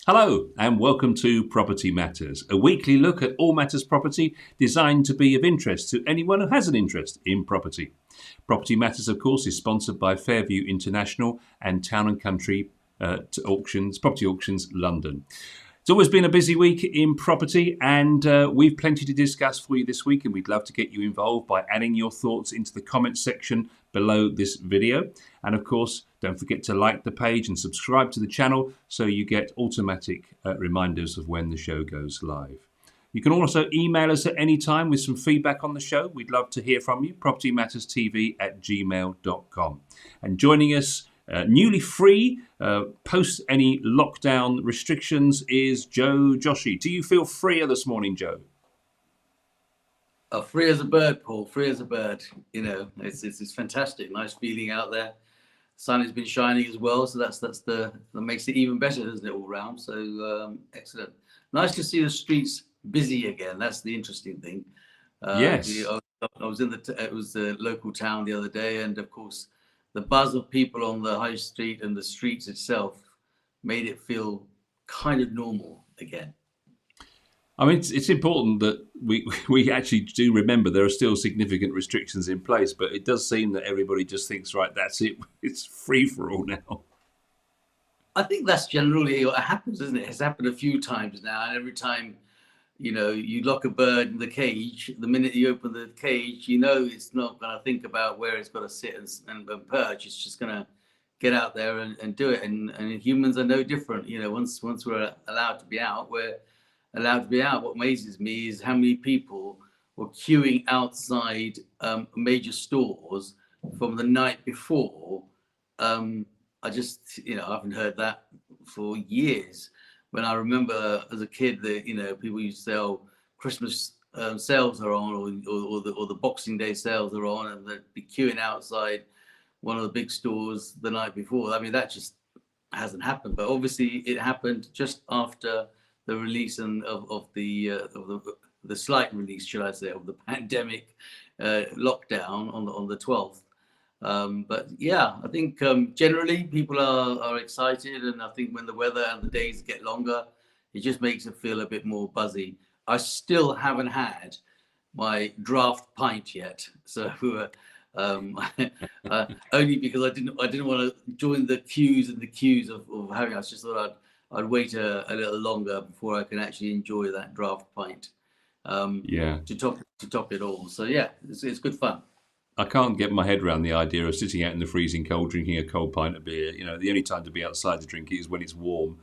Hello and welcome to Property Matters, a weekly look at all matters property designed to be of interest to anyone who has an interest in property. Property Matters, of course, is sponsored by Fairview International and Town and Country Property Auctions, London. It's always been a busy week in property, and we've plenty to discuss for you this week, and we'd love to get you involved by adding your thoughts into the comments section below this video. And of course, don't forget to like the page and subscribe to the channel so you get automatic reminders of when the show goes live. You can also email us at any time with some feedback on the show. We'd love to hear from you. propertymatterstv@gmail.com. And joining us newly free, post any lockdown restrictions, is Joe Joshi. Do you feel freer this morning, Joe? Free as a bird, Paul. Free as a bird. You know, it's fantastic. Nice feeling out there. Sun has been shining as well, so that makes it even better, doesn't it, all round? So excellent. Nice to see the streets busy again. That's the interesting thing. Yes. I was it was the local town the other day, and of course, the buzz of people on the high street and the streets itself made it feel kind of normal again. I mean, it's important that we actually do remember there are still significant restrictions in place, but it does seem that everybody just thinks, right, that's it. It's free for all now. I think that's generally what happens, isn't it? It's happened a few times now, and every time, you know, you lock a bird in the cage, the minute you open the cage, you know it's not going to think about where it's got to sit and perch. It's just going to get out there and do it. And humans are no different. You know, once we're allowed to be out, we're allowed to be out. What amazes me is how many people were queuing outside major stores from the night before. I just, you know, I haven't heard that for years. When I remember as a kid that, you know, people used to say, oh, Christmas sales are on, or the Boxing Day sales are on, and they'd be queuing outside one of the big stores the night before. I mean, that just hasn't happened. But obviously, it happened just after the release of the slight release, should I say, of the pandemic lockdown on the 12th. But yeah, I think generally people are excited, and I think when the weather and the days get longer, it just makes it feel a bit more buzzy. I still haven't had my draft pint yet, so only because I didn't want to join the queues of having. I just thought I'd wait a little longer before I can actually enjoy that draft pint. To top it all. So yeah, it's good fun. I can't get my head around the idea of sitting out in the freezing cold, drinking a cold pint of beer. You know, the only time to be outside to drink it is when it's warm,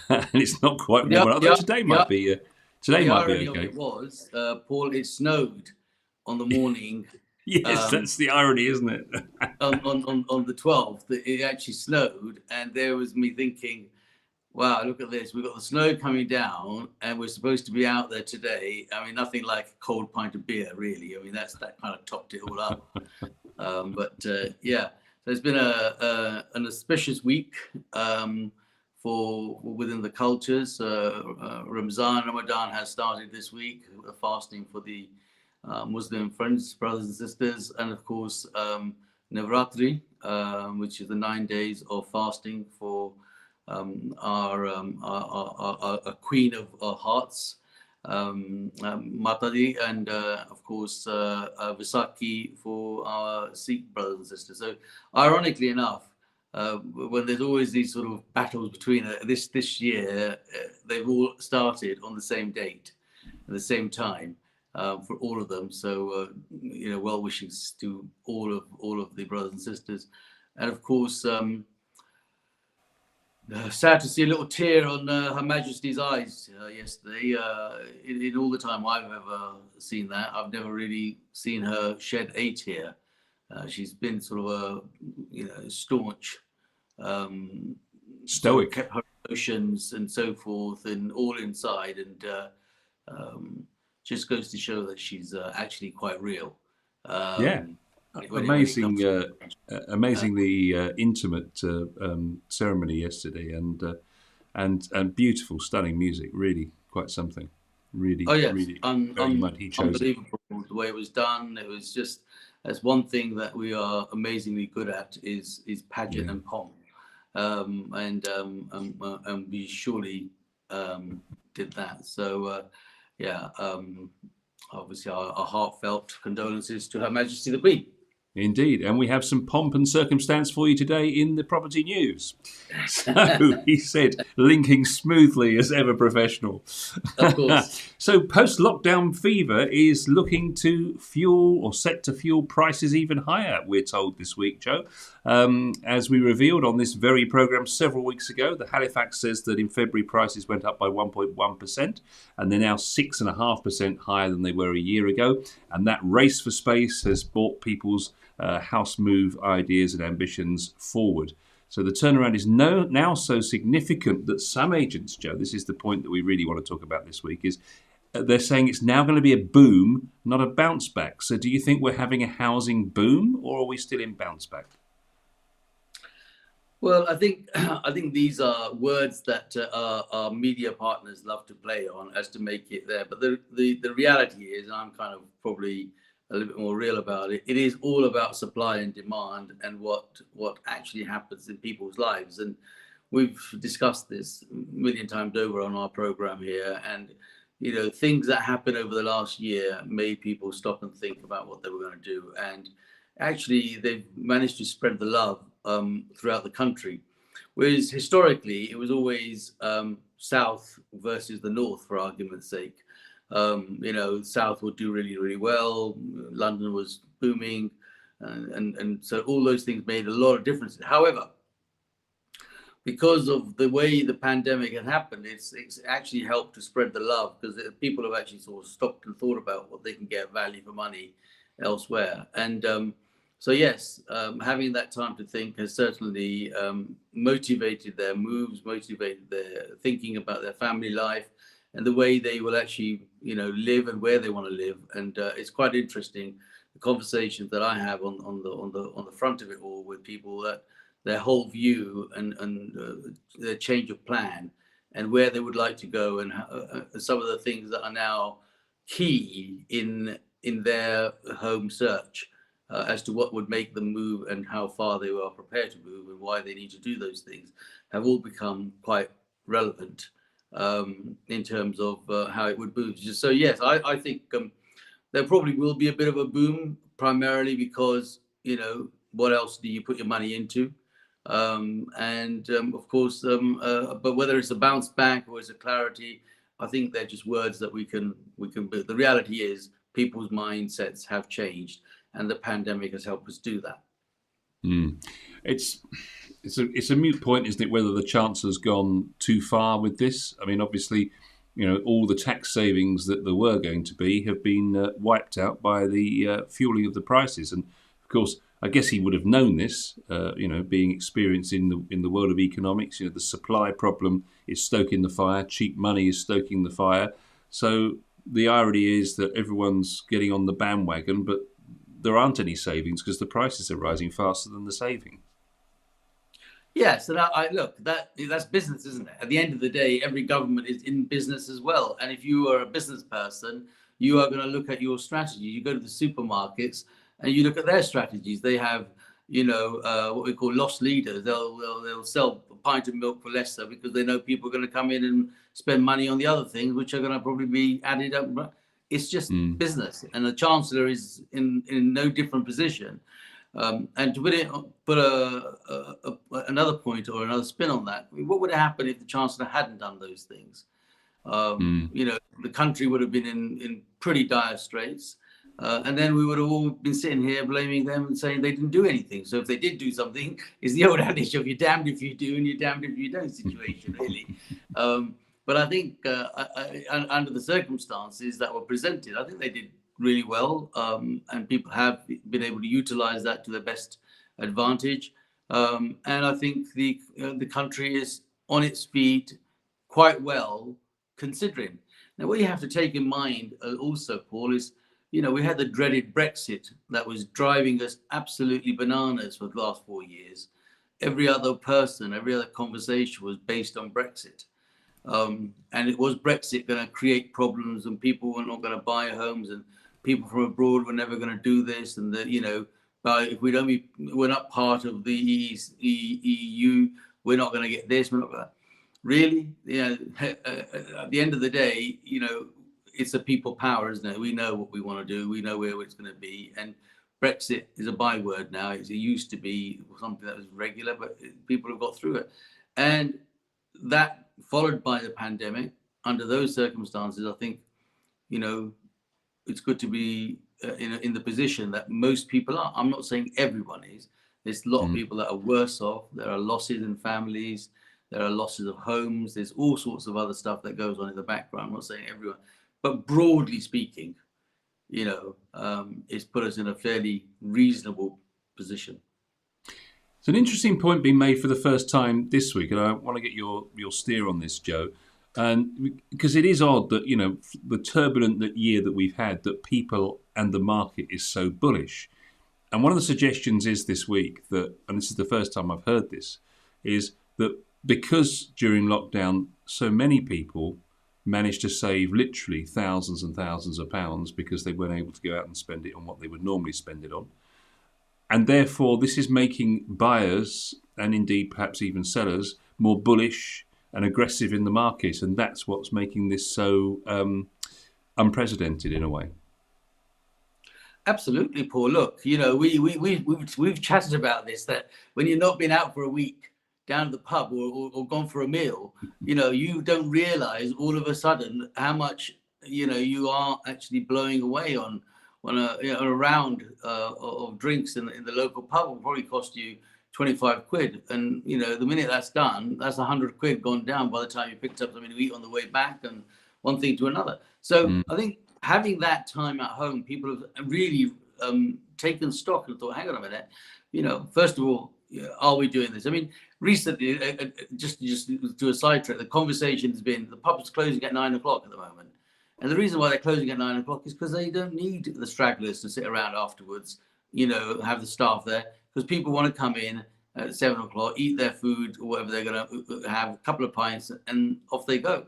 and it's not quite warm. Although today might be. Today might be okay. It was, Paul. It snowed on the morning. Yes, that's the irony, isn't it? on the 12th, it actually snowed, and there was me thinking, wow, look at this. We've got the snow coming down, and we're supposed to be out there today. I mean, nothing like a cold pint of beer, really. I mean, that kind of topped it all up. Yeah, so it's been an auspicious week for within the cultures. Ramadan has started this week, fasting for the Muslim friends, brothers and sisters, and of course, Navratri, which is the 9 days of fasting for our queen of our hearts, Matadi, and of course Vaisakhi for our Sikh brothers and sisters. So, ironically enough, when there's always these sort of battles between this year, they've all started on the same date, at the same time. For all of them, so you know, well wishes to all of the brothers and sisters, and of course, sad to see a little tear on Her Majesty's eyes yesterday. In all the time I've ever seen that, I've never really seen her shed a tear. She's been sort of a, you know, staunch, stoic, kept her emotions and so forth, and all inside, and just goes to show that she's actually quite real. Amazingly intimate ceremony yesterday, and beautiful, stunning music. Really, quite something. Really, oh yes, really, unbelievable the way it was done. It was just, that's one thing that we are amazingly good at is pageant and pomp, and we surely did that. So obviously our heartfelt condolences to Her Majesty the Queen. Indeed, and we have some pomp and circumstance for you today in the property news. So he said, linking smoothly as ever professional. Of course. So post-lockdown fever is looking to fuel or set to fuel prices even higher, we're told this week, Joe. As we revealed on this very programme several weeks ago, the Halifax says that in February prices went up by 1.1%, and they're now 6.5% higher than they were a year ago. And that race for space has brought people's house move ideas and ambitions forward. So the turnaround is now so significant that some agents, Joe, this is the point that we really want to talk about this week, is they're saying it's now going to be a boom, not a bounce back. So do you think we're having a housing boom, or are we still in bounce back? Well, I think these are words that our media partners love to play on as to make it there. But the reality is, and I'm kind of probably a little bit more real about it, it is all about supply and demand and what actually happens in people's lives. And we've discussed this a million times over on our program here. And, you know, things that happened over the last year made people stop and think about what they were going to do. And actually, they've managed to spread the love throughout the country. Whereas historically, it was always South versus the North, for argument's sake. You know, South would do really, really well. London was booming. And so all those things made a lot of difference. However, because of the way the pandemic had happened, it's actually helped to spread the love, because people have actually sort of stopped and thought about what they can get value for money elsewhere. And so, yes, having that time to think has certainly motivated their moves, motivated their thinking about their family life and the way they will actually, you know, live and where they want to live. And it's quite interesting, the conversations that I have on the front of it all with people, that their whole view and their change of plan and where they would like to go, and some of the things that are now key in their home search as to what would make them move and how far they are prepared to move and why they need to do those things, have all become quite relevant in terms of how it would move. So yes, I think there probably will be a bit of a boom, primarily because, you know, what else do you put your money into? Of course, but whether it's a bounce back or it's a clarity, I think they're just words that we can build. The reality is people's mindsets have changed, and the pandemic has helped us do that. It's a moot point, isn't it, whether the Chancellor's gone too far with this? I mean, obviously, you know, all the tax savings that there were going to be have been wiped out by the fueling of the prices. And of course, I guess he would have known this, you know, being experienced in the world of economics. You know, the supply problem is stoking the fire, cheap money is stoking the fire. So the irony is that everyone's getting on the bandwagon, but there aren't any savings because the prices are rising faster than the savings. Yes, and look, that's business, isn't it? At the end of the day, every government is in business as well. And if you are a business person, you are going to look at your strategy. You go to the supermarkets and you look at their strategies. They have, you know, what we call loss leaders. They'll sell a pint of milk for lesser because they know people are going to come in and spend money on the other things, which are going to probably be added up. It's just business, and the Chancellor is in no different position. And to put another point or another spin on that, I mean, what would have happened if the Chancellor hadn't done those things? You know, the country would have been in pretty dire straits. And then we would have all been sitting here blaming them and saying they didn't do anything. So if they did do something, it's the old adage of you're damned if you do and you're damned if you don't situation, really. But I think under the circumstances that were presented, I think they did really well, and people have been able to utilize that to their best advantage. And I think the country is on its feet quite well, considering. Now, what you have to take in mind also, Paul, is, you know, we had the dreaded Brexit that was driving us absolutely bananas for the last 4 years. Every other person, every other conversation was based on Brexit. And it was Brexit going to create problems, and people were not going to buy homes, and people from abroad were never going to do this, and that, you know, if we're not part of the EU, we're not going to get this. We're not going to. Really? Yeah. At the end of the day, you know, it's a people power, isn't it? We know what we want to do. We know where it's going to be. And Brexit is a byword now. It used to be something that was regular, but people have got through it. And that followed by the pandemic, under those circumstances, I think, you know, it's good to be in the position that most people are. I'm not saying everyone is. There's a lot of people that are worse off. There are losses in families. There are losses of homes. There's all sorts of other stuff that goes on in the background. I'm not saying everyone, but broadly speaking, you know, it's put us in a fairly reasonable position. It's an interesting point being made for the first time this week, and I want to get your steer on this, Joe. And because it is odd that, you know, the turbulent year that we've had, that people and the market is so bullish. And one of the suggestions is this week that, and this is the first time I've heard this, is that because during lockdown so many people managed to save literally thousands and thousands of pounds because they weren't able to go out and spend it on what they would normally spend it on. And therefore, this is making buyers, and indeed perhaps even sellers, more bullish and aggressive in the market. And that's what's making this so unprecedented in a way. Absolutely, Paul. Look, you know, we've chatted about this, that when you've not been out for a week down to the pub or gone for a meal, you know, you don't realize all of a sudden how much, you know, you are actually blowing away on a round of drinks in the local pub will probably cost you 25 quid. And, you know, the minute that's done, that's 100 quid gone down by the time you picked up something to eat on the way back and one thing to another. So I think having that time at home, people have really taken stock and thought, hang on a minute, you know, first of all, are we doing this? I mean, recently, just to do a sidetrack, the conversation has been the pub's closing at 9 o'clock at the moment. And the reason why they're closing at 9 o'clock is because they don't need the stragglers to sit around afterwards, you know, have the staff there, because people want to come in at 7 o'clock, eat their food or whatever they're going to have, a couple of pints, and off they go.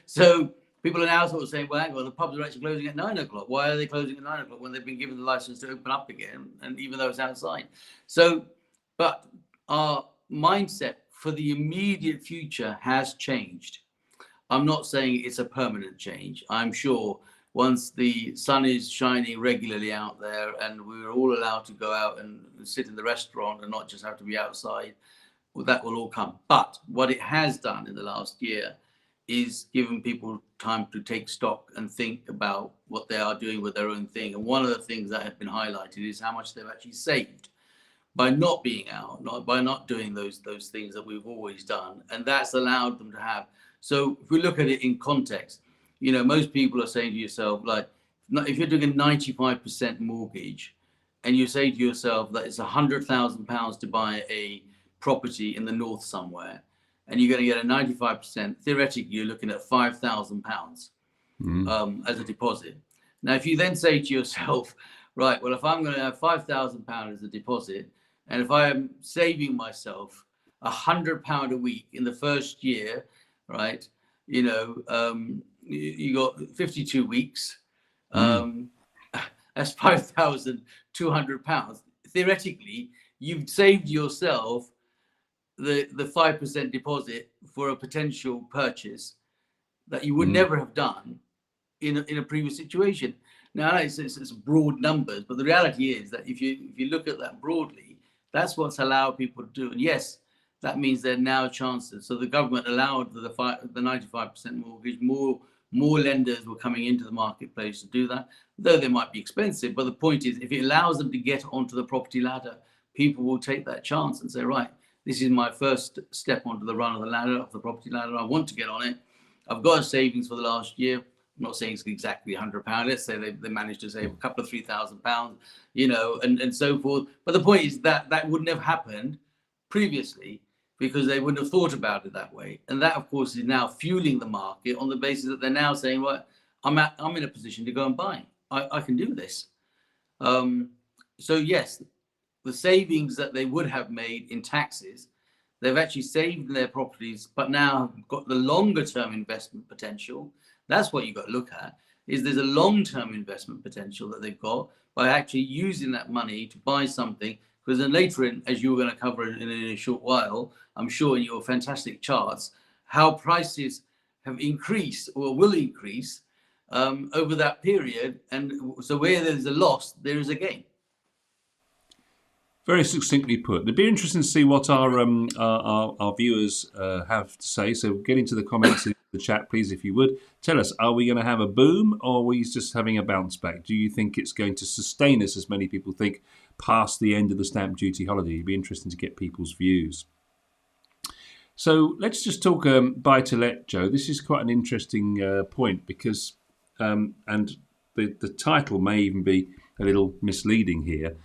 So people are now sort of saying, well, hang on, the pubs are actually closing at 9 o'clock. Why are they closing at 9 o'clock when they've been given the license to open up again, and even though it's outside? So, but our mindset for the immediate future has changed. I'm not saying it's a permanent change. I'm sure once the sun is shining regularly out there and we're all allowed to go out and sit in the restaurant and not just have to be outside, well, that will all come. But what it has done in the last year is given people time to take stock and think about what they are doing with their own thing. And one of the things that have been highlighted is how much they've actually saved by not being out, by not doing those things that we've always done. And that's allowed them to have. So if we look at it in context, you know, most people are saying to yourself, like, if you're doing a 95% mortgage and you say to yourself that it's £100,000 to buy a property in the north somewhere, and you're going to get a 95%, theoretically, you're looking at £5,000 as a deposit. Now, if you then say to yourself, right, well, if I'm going to have £5,000 as a deposit, and if I am saving myself £100 a week in the first year, right, you know, you got 52 weeks, that's £5,200. Theoretically, you've saved yourself the 5% deposit for a potential purchase that you would never have done in a previous situation. Now, it's broad numbers, but the reality is that if you look at that broadly, that's what's allowed people to do. And yes, that means there are now chances. So the government allowed the 95% mortgage. More lenders were coming into the marketplace to do that, though they might be expensive. But the point is, if it allows them to get onto the property ladder, people will take that chance and say, right, this is my first step onto the run of the ladder, of the property ladder. I want to get on it. I've got a savings for the last year. I'm not saying it's exactly £100. Let's say they managed to save a couple of £3,000, you know, and so forth. But the point is that wouldn't have happened previously because they wouldn't have thought about it that way. And that, of course, is now fueling the market on the basis that they're now saying, well, I'm in a position to go and buy. I can do this. So yes, the savings that they would have made in taxes, they've actually saved in their properties, but now got the longer term investment potential. That's what you've got to look at, is there's a long-term investment potential that they've got by actually using that money to buy something. Because then later, as you're going to cover in a short while, I'm sure in your fantastic charts, how prices have increased or will increase over that period. And so where there's a loss, there is a gain. Very succinctly put. It'd be interesting to see what our viewers have to say. So get into the comments in the chat, please, if you would. Tell us, are we going to have a boom, or are we just having a bounce back? Do you think it's going to sustain us, as many people think, past the end of the stamp duty holiday? It'd be interesting to get people's views. So let's just talk buy-to-let, Joe. This is quite an interesting point because, and the title may even be a little misleading here.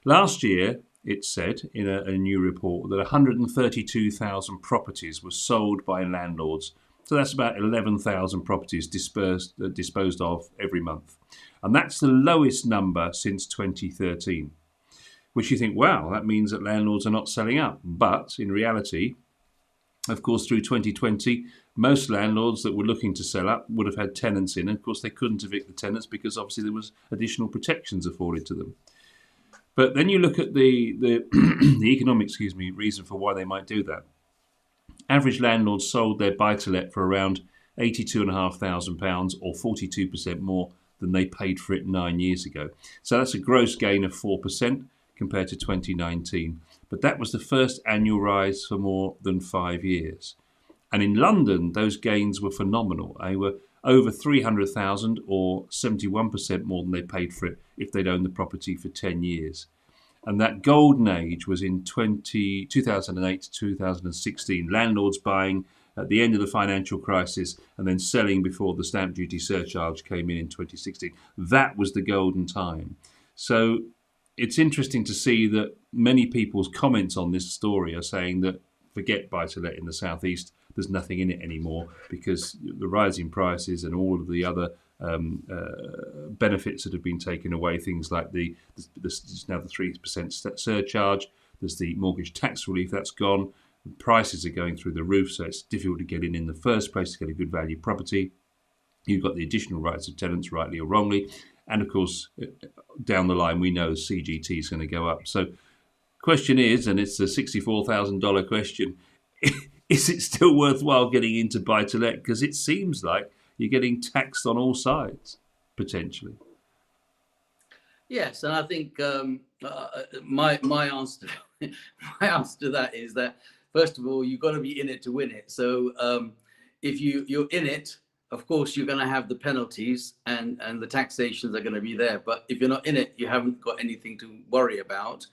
Last year, it said in a new report that 132,000 properties were sold by landlords. So that's about 11,000 properties disposed of every month. And that's the lowest number since 2013, which you think, wow, that means that landlords are not selling up. But in reality, of course, through 2020, most landlords that were looking to sell up would have had tenants in. And of course, they couldn't evict the tenants because obviously there was additional protections afforded to them. But then you look at the economic, reason for why they might do that. Average landlords sold their buy-to-let for around £82,500 or 42% more than they paid for it 9 years ago. So that's a gross gain of 4% compared to 2019. But that was the first annual rise for more than 5 years. And in London, those gains were phenomenal. They were over 300,000 or 71% more than they paid for it if they'd owned the property for 10 years. And that golden age was in 2008 to 2016. Landlords buying at the end of the financial crisis and then selling before the stamp duty surcharge came in 2016. That was the golden time. So it's interesting to see that many people's comments on this story are saying that forget buy-to-let in the southeast, there's nothing in it anymore because the rising prices and all of the other benefits that have been taken away, things like there's now the 3% surcharge, there's the mortgage tax relief that's gone, prices are going through the roof, so it's difficult to get in the first place to get a good value property. You've got the additional rights of tenants, rightly or wrongly, and of course down the line we know CGT is going to go up. So question is, and it's the $64,000 question, is it still worthwhile getting into buy-to-let? Because it seems like you're getting taxed on all sides, potentially. Yes, and I think my answer to that is that first of all you've got to be in it to win it. So if you're in it, of course you're going to have the penalties and the taxations are going to be there. But if you're not in it, you haven't got anything to worry about.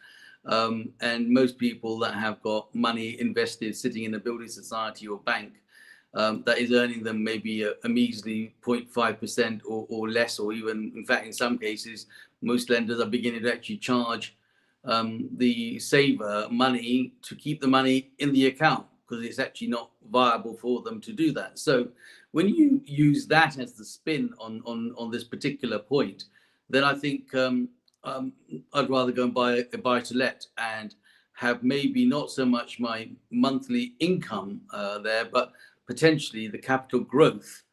And most people that have got money invested sitting in a building society or bank that is earning them maybe a measly 0.5% or less, or even, in fact, in some cases, most lenders are beginning to actually charge the saver money to keep the money in the account because it's actually not viable for them to do that. So when you use that as the spin on this particular point, then I think I'd rather go and buy a buy-to-let and have maybe not so much my monthly income there, but potentially the capital growth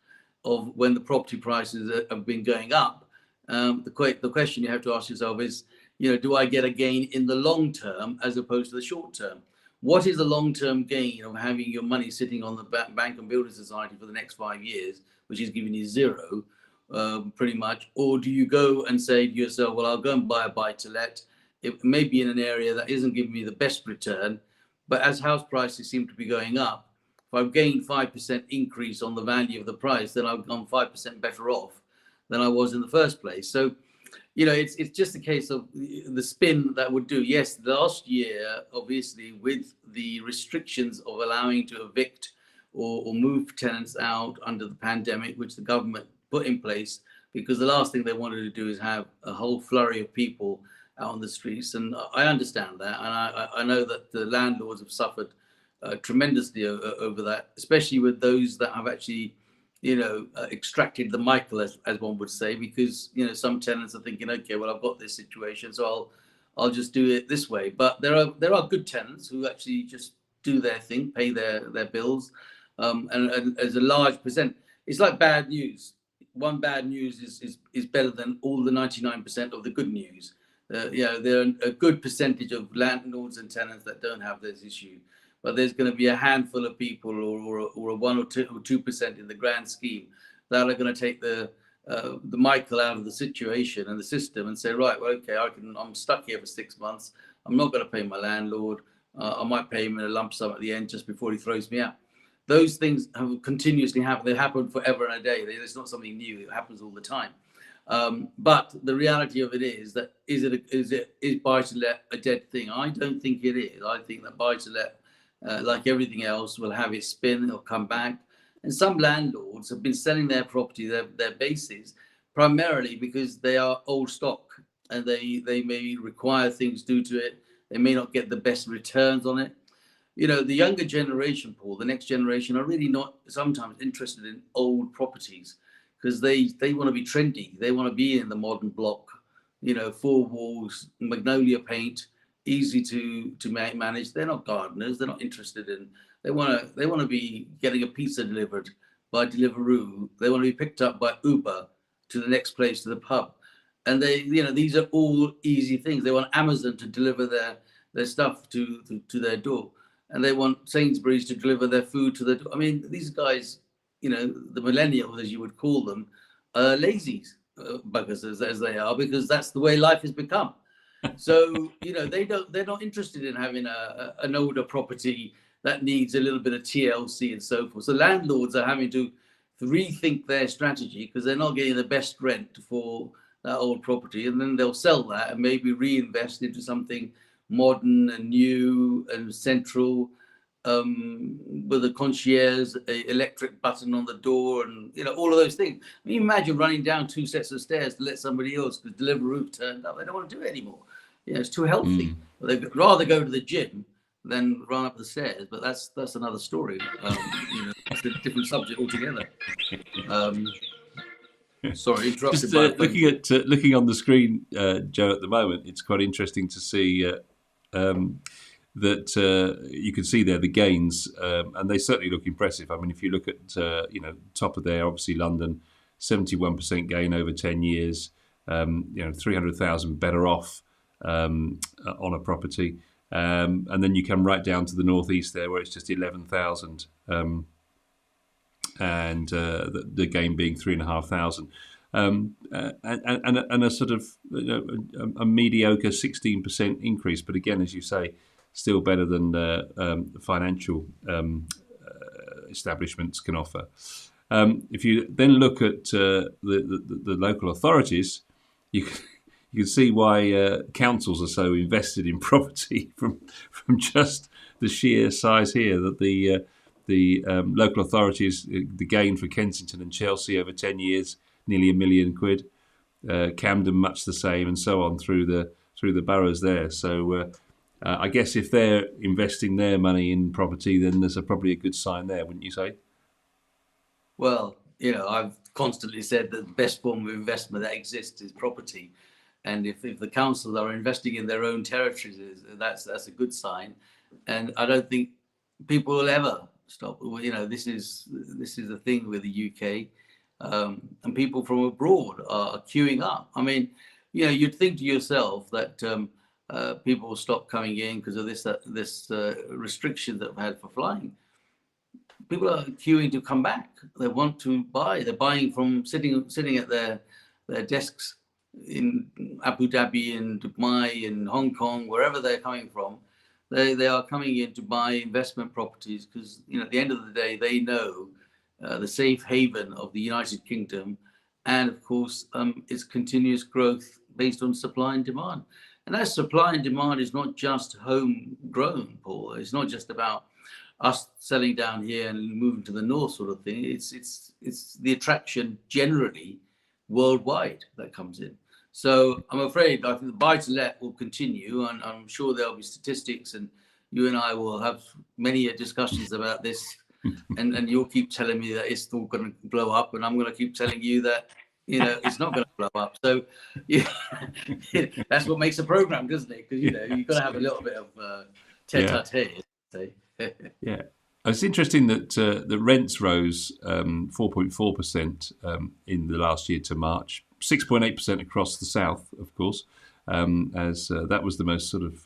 of when the property prices have been going up. The question you have to ask yourself is, do I get a gain in the long term as opposed to the short term? What is the long-term gain of having your money sitting on the bank and building society for the next 5 years, which is giving you zero, pretty much? Or do you go and say to yourself, well, I'll go and buy a buy-to-let. It may be in an area that isn't giving me the best return, but as house prices seem to be going up, if I've gained 5% increase on the value of the price, then I've gone 5% better off than I was in the first place. So, it's just a case of the spin that would do. Yes, last year, obviously, with the restrictions of allowing to evict or move tenants out under the pandemic, which the government put in place, because the last thing they wanted to do is have a whole flurry of people out on the streets. And I understand that. And I know that the landlords have suffered tremendously over that, especially with those that have actually extracted the Michael, as one would say, because some tenants are thinking, okay, well, I've got this situation, so I'll just do it this way. But there are good tenants who actually just do their thing, pay their bills, and as a large percent, it's like bad news. One bad news is better than all the 99% of the good news. There are a good percentage of landlords and tenants that don't have this issue. but there's going to be a handful of people, or a 1 or 2% in the grand scheme, that are going to take the Michael out of the situation and the system and say, right, well, okay, I'm stuck here for 6 months. I'm not going to pay my landlord. I might pay him in a lump sum at the end just before he throws me out. Those things have continuously happened. They happen forever and a day. It's not something new. It happens all the time. But the reality of it is that is buy-to-let a dead thing? I don't think it is. I think that buy-to-let, like everything else, will have its spin. It'll come back. And some landlords have been selling their property, their bases, primarily because they are old stock, and they may require things due to it. They may not get the best returns on it. The younger generation, Paul, the next generation, are really not sometimes interested in old properties, because they want to be trendy. They want to be in the modern block, 4 walls, magnolia paint, easy to manage. They're not gardeners. They're not interested in. They want to be getting a pizza delivered by Deliveroo. They want to be picked up by Uber to the next place, to the pub. And these are all easy things. They want Amazon to deliver their stuff to their door, and they want Sainsbury's to deliver their food to their door. I mean, these guys, the millennials, as you would call them, are lazy buggers as they are, because that's the way life has become. So they're not interested in having an older property that needs a little bit of TLC and so forth. So landlords are having to rethink their strategy, because they're not getting the best rent for that old property, and then they'll sell that and maybe reinvest into something modern and new and central, with a concierge, a electric button on the door, and all of those things. I mean, imagine running down 2 sets of stairs to let somebody else, because Deliveroo turned up. They don't want to do it anymore. It's too healthy. They'd rather go to the gym than run up the stairs. But that's another story. It's a different subject altogether. Sorry, interrupted. Just looking on the screen, Joe, at the moment, it's quite interesting to see that you can see there the gains, and they certainly look impressive. I mean, if you look at top of there, obviously London, 71% gain over 10 years. 300,000 better off on a property, and then you come right down to the northeast there, where it's just 11,000. And the gain being 3,500, and a sort of a mediocre 16% increase. But again, as you say, still better than the financial establishments can offer. If you then look at the local authorities, you can see why councils are so invested in property from just the sheer size here, that the local authorities, the gain for Kensington and Chelsea over 10 years, nearly £1 million. Camden, much the same, and so on through the boroughs there. So I guess if they're investing their money in property, then there's probably a good sign there, wouldn't you say? Well, I've constantly said that the best form of investment that exists is property. And if the councils are investing in their own territories, that's a good sign. And I don't think people will ever stop. This is the thing with the UK, and people from abroad are queuing up. I mean, you'd think to yourself that people will stop coming in because of this restriction that we've had for flying. People are queuing to come back. They want to buy. They're buying from sitting at their desks in Abu Dhabi and Dubai and Hong Kong, wherever they're coming from. They are coming in to buy investment properties because, at the end of the day, they know the safe haven of the United Kingdom, and of course, its continuous growth based on supply and demand. And that supply and demand is not just homegrown, Paul. It's not just about us selling down here and moving to the north, sort of thing. It's the attraction generally worldwide that comes in. So I'm afraid I think the buy-to-let will continue, and I'm sure there'll be statistics, and you and I will have many discussions about this, and you'll keep telling me that it's all going to blow up, and I'm going to keep telling you that it's not going to blow up. So that's what makes a program, doesn't it? Because you've got to have a little bit of tete-a-tete. Yeah. It's interesting that the rents rose 4.4% in the last year to March, 6.8% across the south, of course, as that was the most sort of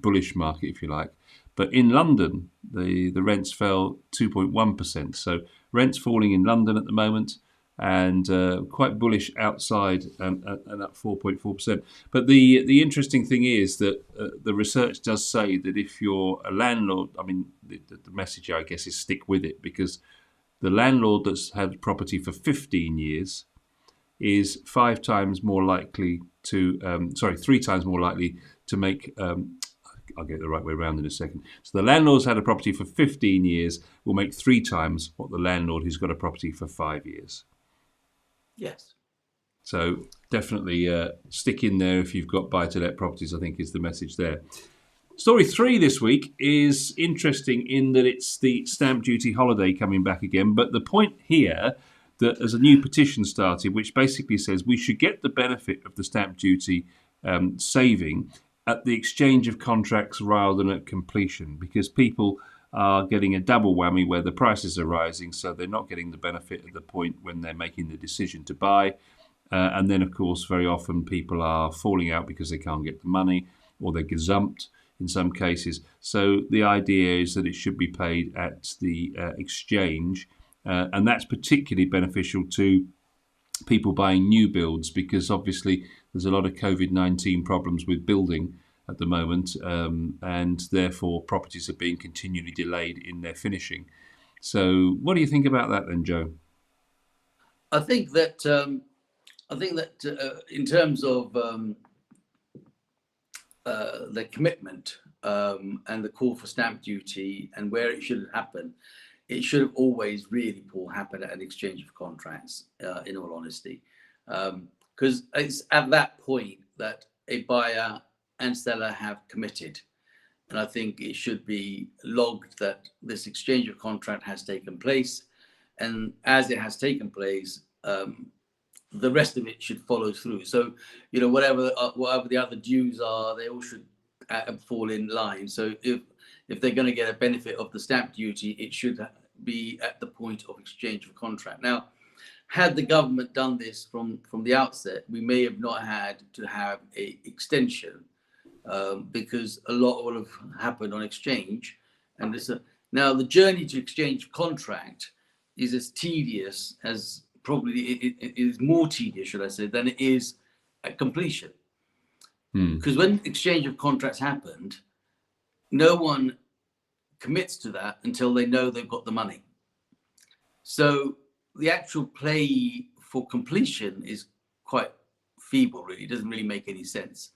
bullish market, if you like. But in London, the rents fell 2.1%. So rents falling in London at the moment, and quite bullish outside, and up 4.4%. But the interesting thing is that the research does say that if you're a landlord, I mean, the message, I guess, is stick with it, because the landlord that's had property for 15 years is 5 times more likely to, 3 times more likely to make, I'll get it the right way around in a second. So the landlord's had a property for 15 years will make 3 times what the landlord who's got a property for 5 years. Yes. So definitely stick in there if you've got buy-to-let properties, I think is the message there. Story 3 this week is interesting in that it's the stamp duty holiday coming back again. But the point here, that there's a new petition started which basically says we should get the benefit of the stamp duty saving at the exchange of contracts rather than at completion, because people are getting a double whammy where the prices are rising, so they're not getting the benefit at the point when they're making the decision to buy. And then, of course, very often people are falling out because they can't get the money, or they're gazumped in some cases. So the idea is that it should be paid at the exchange, and that's particularly beneficial to people buying new builds, because obviously there's a lot of COVID-19 problems with building at the moment, and therefore properties are being continually delayed in their finishing. So what do you think about that then, Joe? I think that in terms of the commitment and the call for stamp duty and where it should happen, it should have always really, Paul, happened at an exchange of contracts, in all honesty. Because it's at that point that a buyer and seller have committed. And I think it should be logged that this exchange of contract has taken place. And as it has taken place, the rest of it should follow through. So, whatever the other dues are, they all should fall in line. So if they're going to get a benefit of the stamp duty, it should be at the point of exchange of contract. Now, had the government done this from the outset, we may have not had to have a extension, because a lot will have happened on exchange. And now the journey to exchange contract is as tedious as, probably it is more tedious, should I say, than it is at completion. Because when exchange of contracts happened, no one commits to that until they know they've got the money. So the actual play for completion is quite feeble, really. It doesn't really make any sense.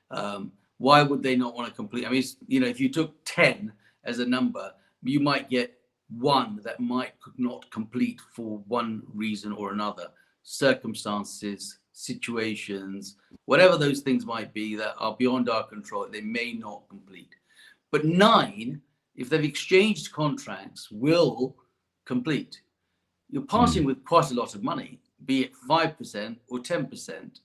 Why would they not want to complete? I mean, if you took 10 as a number, you might get one that could not complete for one reason or another, circumstances, situations, whatever those things might be that are beyond our control, they may not complete. But 9, if they've exchanged contracts, will complete. You're parting with quite a lot of money, be it 5% or 10%,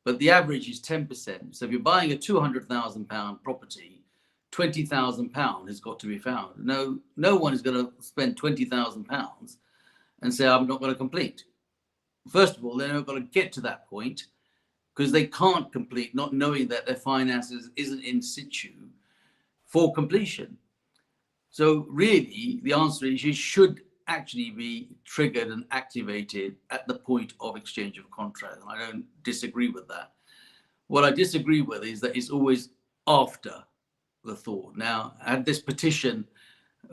but the average is 10%. So if you're buying a £200,000 property, £20,000 has got to be found. No one is going to spend £20,000 and say, I'm not going to complete. First of all, they're not going to get to that point because they can't complete, not knowing that their finances isn't in situ for completion. So really, the answer is you should actually be triggered and activated at the point of exchange of contract. And I don't disagree with that. What I disagree with is that it's always after the thought. Now, had this petition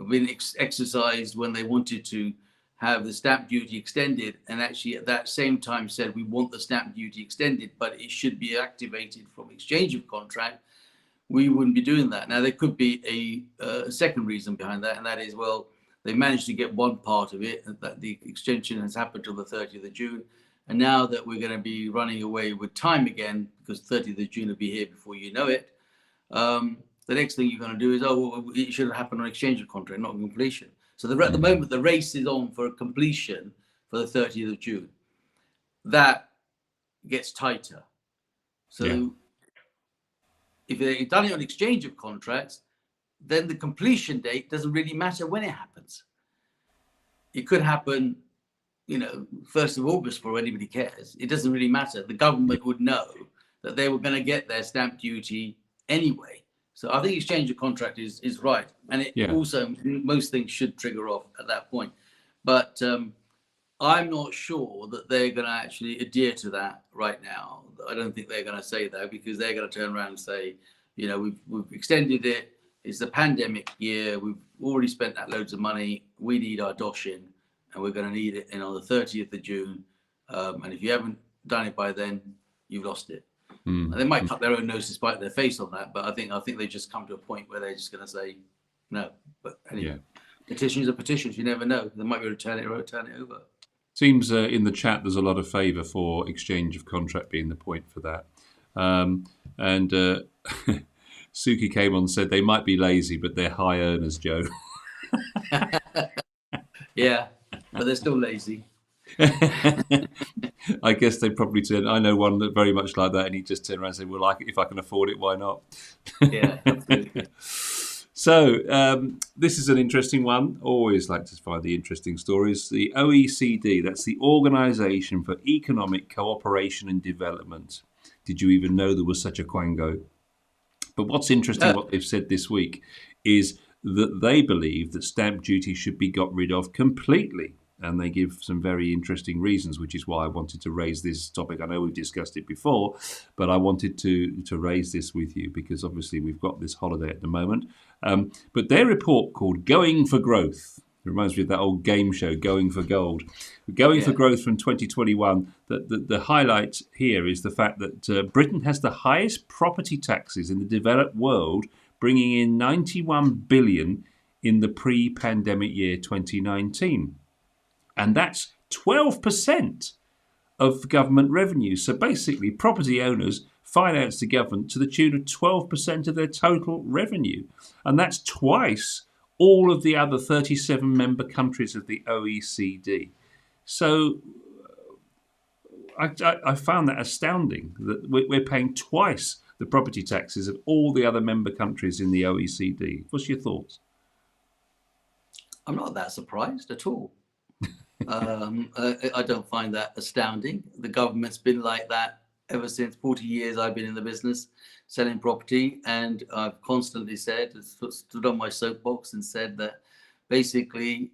been exercised when they wanted to have the stamp duty extended, and actually at that same time said we want the stamp duty extended, but it should be activated from exchange of contract, we wouldn't be doing that. Now, there could be a second reason behind that, and that is, well, they managed to get one part of it, that the extension has happened till the 30th of June. And now that we're going to be running away with time again, because 30th of June will be here before you know it, the next thing you're going to do is, it should have happened on exchange of contract, not on completion. So at the moment, the race is on for a completion for the 30th of June. That gets tighter. So if they've done it on exchange of contracts, then the completion date doesn't really matter when it happens. It could happen, 1st of August for anybody cares. It doesn't really matter. The government would know that they were going to get their stamp duty anyway. So I think exchange of contract is right, and it also, most things should trigger off at that point. But I'm not sure that they're going to actually adhere to that right now. I don't think they're going to say that, because they're going to turn around and say, you know, we've extended it. It's the pandemic year. We've already spent that loads of money. We need our dosh in, and we're going to need it in on the 30th of June. And if you haven't done it by then, you've lost it. And they might cut their own nose to spite their face on that, but I think they've just come to a point where they're just going to say no. But anyway, petitions are petitions. You never know. They might be able to turn it over. Seems in the chat there's a lot of favour for exchange of contract being the point for that. And Suki came on and said they might be lazy, but they're high earners, Joe. Yeah, but they're still lazy. I guess they probably turn. I know one that very much like that, and he just turned around and said, "Well, if I can afford it, why not?" Yeah, absolutely. So this is an interesting one. Always like to find the interesting stories. The OECD, that's the Organisation for Economic Cooperation and Development. Did you even know there was such a quango? But what's interesting, what they've said this week, is that they believe that stamp duty should be got rid of completely. And they give some very interesting reasons, which is why I wanted to raise this topic. I know we've discussed it before, but I wanted to raise this with you because obviously we've got this holiday at the moment. But their report called Going for Growth, it reminds me of that old game show, Going for Gold. Going for Growth from 2021, the highlight here is the fact that Britain has the highest property taxes in the developed world, bringing in 91 billion in the pre-pandemic year 2019. And that's 12% of government revenue. So basically, property owners finance the government to the tune of 12% of their total revenue. And that's twice all of the other 37 member countries of the OECD. So I found that astounding, that we're paying twice the property taxes of all the other member countries in the OECD. What's your thoughts? I'm not that surprised at all. I don't find that astounding. The government's been like that ever since 40 years I've been in the business selling property, and I've constantly said, stood on my soapbox and said that basically,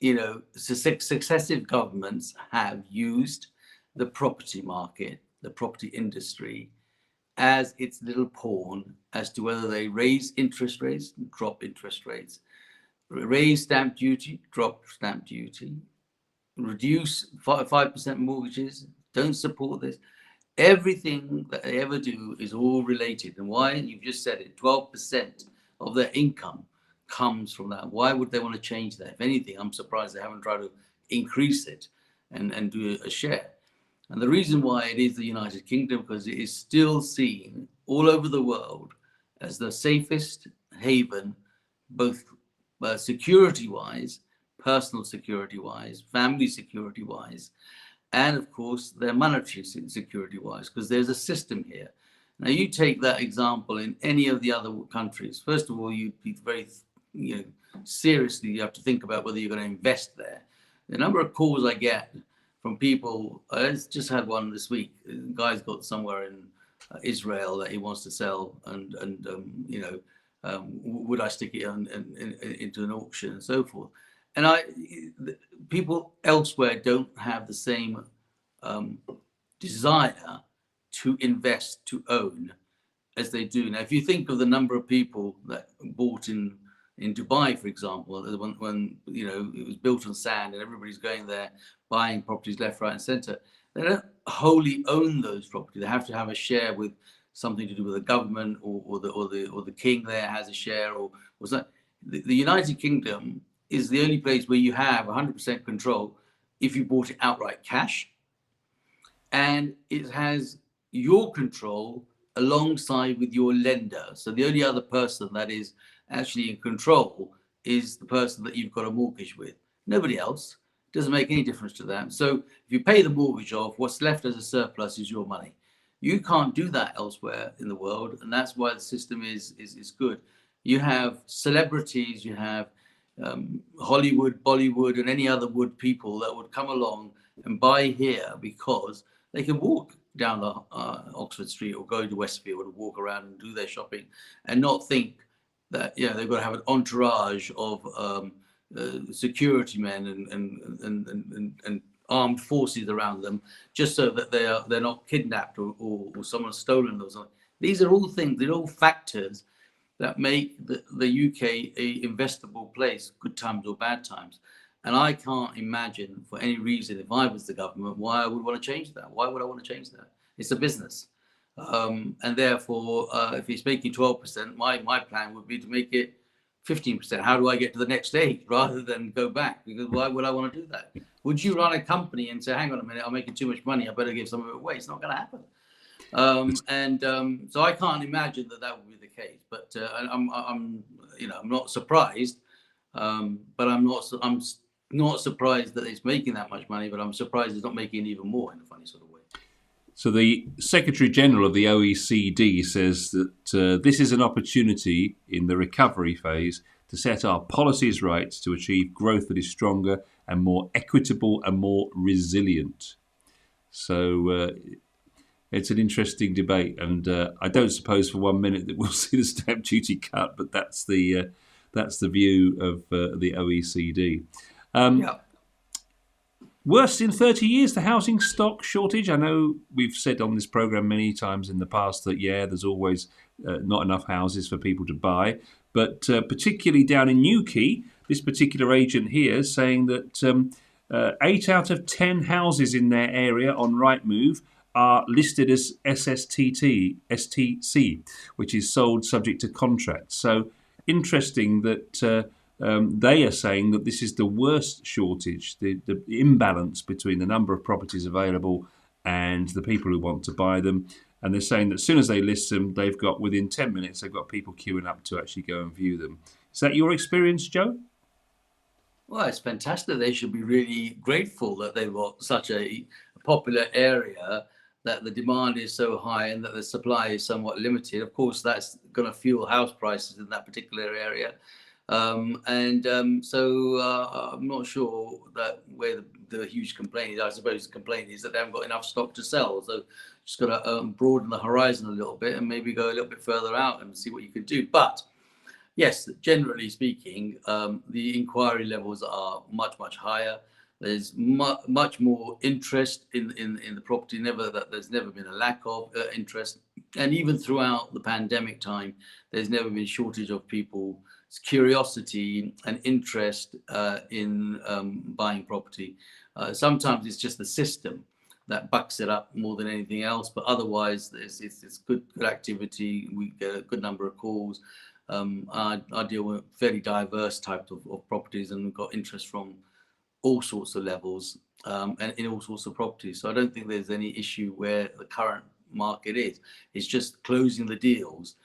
you know, successive governments have used the property market, the property industry, as its little pawn as to whether they raise interest rates, drop interest rates, raise stamp duty, drop stamp duty, reduce 5% mortgages, don't support this. Everything that they ever do is all related. And why? You've just said it, 12% of their income comes from that. Why would they want to change that? If anything, I'm surprised they haven't tried to increase it and do a share. And the reason why it is the United Kingdom, because it is still seen all over the world as the safest haven, both security-wise, personal security-wise, family security-wise, and of course their monetary security-wise, because there's a system here. Now you take that example in any of the other countries. First of all, you'd be very, seriously, you have to think about whether you're going to invest there. The number of calls I get from people, I just had one this week. The guy's got somewhere in Israel that he wants to sell, and would I stick it into an auction and so forth. And people elsewhere don't have the same desire to invest, to own, as they do. Now, if you think of the number of people that bought in Dubai, for example, when it was built on sand and everybody's going there buying properties left, right, and centre, they don't wholly own those properties. They have to have a share with something to do with the government, or the king there has a share, or something. The United Kingdom is the only place where you have 100% control if you bought it outright cash, and it has your control alongside with your lender. So the only other person that is actually in control is the person that you've got a mortgage with. Nobody else. It doesn't make any difference to them. So if you pay the mortgage off, what's left as a surplus is your money. You can't do that elsewhere in the world, and that's why the system is good. You have celebrities, you have Hollywood, Bollywood, and any other wood people that would come along and buy here because they can walk down the Oxford Street or go to Westfield and walk around and do their shopping, and not think that they've got to have an entourage of security men and armed forces around them just so that they're not kidnapped or someone's stolen those. These are all things, they're all factors that make the UK a investable place, good times or bad times. And I can't imagine for any reason, if I was the government, why I would want to change that. Why would I want to change that? It's a business. And therefore, if it's making 12%, my plan would be to make it 15%. How do I get to the next stage rather than go back? Because why would I want to do that? Would you run a company and say, hang on a minute, I'm making too much money, I better give some of it away? It's not going to happen. So I can't imagine that would be the case. But I'm not surprised. But I'm not surprised that it's making that much money. But I'm surprised it's not making even more in a funny sort of way. So the Secretary General of the OECD says that this is an opportunity in the recovery phase to set our policies right to achieve growth that is stronger and more equitable and more resilient. So it's an interesting debate, and I don't suppose for 1 minute that we'll see the stamp duty cut, but that's the view of the OECD. Yeah. Worst in 30 years, the housing stock shortage. I know we've said on this programme many times in the past that, there's always not enough houses for people to buy. But particularly down in Newquay, this particular agent here is saying that 8 out of 10 houses in their area on Rightmove are listed as STC, which is sold subject to contract. So interesting that they are saying that this is the worst shortage, the imbalance between the number of properties available and the people who want to buy them. And they're saying that as soon as they list them, they've got, within 10 minutes, they've got people queuing up to actually go and view them. Is that your experience, Joe? Well, it's fantastic. They should be really grateful that they've got such a popular area, that the demand is so high and that the supply is somewhat limited. Of course, that's going to fuel house prices in that particular area. So I'm not sure that where the huge complaint is. I suppose the complaint is that they haven't got enough stock to sell. So just got to broaden the horizon a little bit and maybe go a little bit further out and see what you can do. But yes, generally speaking, the inquiry levels are much, much higher. There's much more interest in the property. There's never been a lack of interest. And even throughout the pandemic time, there's never been a shortage of people's curiosity and interest in buying property. Sometimes it's just the system that bucks it up more than anything else, but otherwise it's good activity. We get a good number of calls. I deal with fairly diverse types of properties, and we've got interest from all sorts of levels and in all sorts of properties. So I don't think there's any issue where the current market is. It's just closing the deals